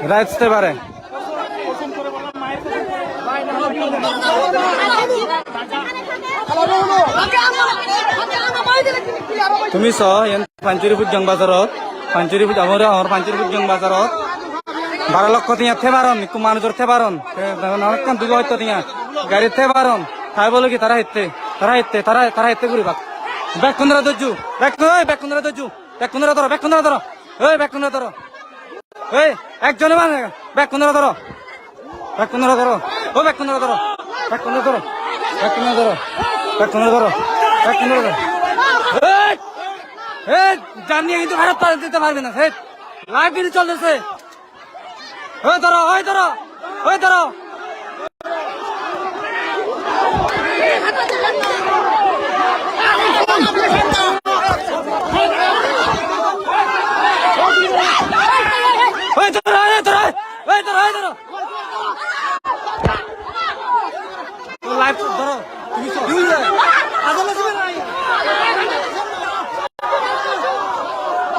রাখতে পারে তুমি চ পাঞ্চুরিপুর জং বাজারত পাঞ্চুরিপুর আমার পাঞ্চুরিপুর জং বাজারত 12 লক্ষ টিয়া থেবারন একটু মানুষের থেবারন অনেকক্ষণ দুটো হয়তো টিয়া গাড়ির থেবারন তাই বলো কি তারা হেঁটে ঘুরিবা ব্যাগ কুন্দরা দজ্জু ব্যাগ কুন্দরা দজ্জু ব্যাগ কুন্দরা ধরো ব্যাগ কুন্দরা ধরো ব্যাগ কুন্দরা ধরো একজনে মানে ব্যাগ কুন্দরা ধরো ব্যাগ কুন্দরা ধরো ব্যাগ কুন্দরা ধরো ব্যাগ কুন্দরা ধরো ব্যাগ কুন্দরা ধরো ব্যাগ কুন্দরা ধরো ব্যাগ কুন্দরা ধরো জানিয়ে কিন্তু ভারত দিতে পারবে না লাইভ কিন্তু চলতেছে ধরো ধরো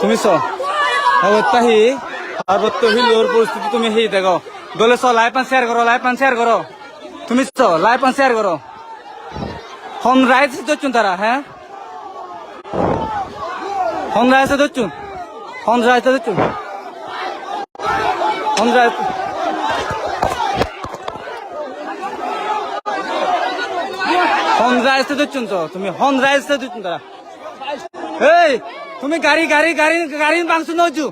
তুমি তাহি পার্বত্য হিলোর পরিস্থিতি তুমি হি দেখো দলে লাইভ পান শেয়ার করো তুমি লাইভ পান শেয়ার করো হন রাইজ দচ্ছুন তারা হন রাইজ দচ্ছুন হন রাইজ দচ্ছুন হন রাইজ হন রাইজ দচ্ছুন তো তুমি হন রাইজ দচ্ছুন তারা তুমি গাড়ি বাংশু নজু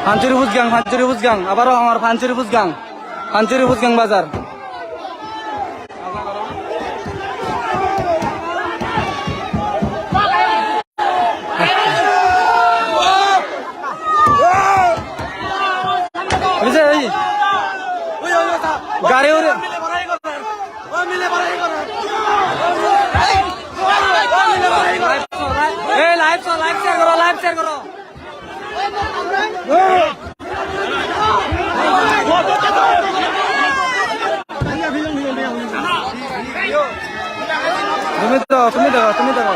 ফাঞ্চুরি বুজগাং আবারও আমার ফাঞ্চুরি বুজগাং বাজার গাড়ি লাইভ শেয়ার করো তুমি দেখো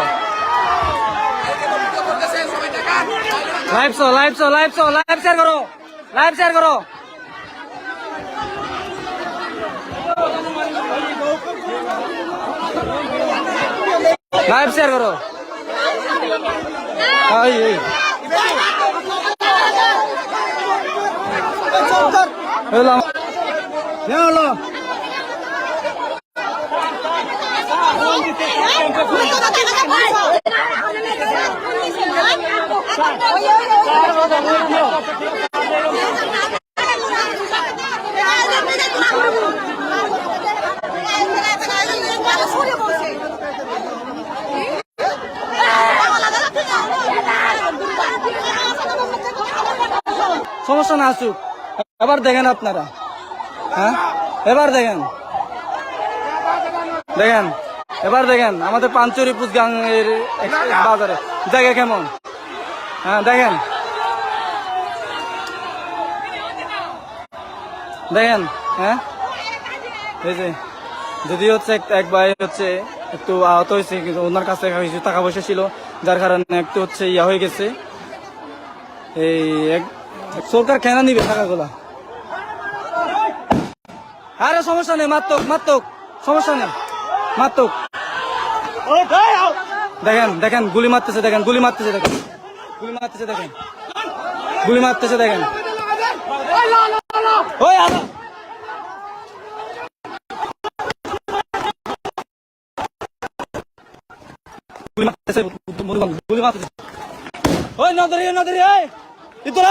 লাইভ শেয়ার করো লাইভ শেয়ার করো সমস্যা না আসুক এবার দেখেন আপনারা এবার দেখেন আমাদের পাঞ্চুরি বুজগাং এর বাজারে জায়গা কেমন দেখেন এই যে যদি হচ্ছে এক ভাই হচ্ছে একটু আহত হয়েছে কিন্তু ওনার কাছে কিছু টাকা পয়সা ছিল যার কারণে একটু হচ্ছে হয়ে গেছে এই সরকার কেনা নিবে টাকাগুলা আরে সমস্যা নেই মাত্তক সমস্যা নেই মাত্তক দেখেন গুলি মারতেছে দেখেন ওই গুলি মারতেছে ওই নদরি ইতুলা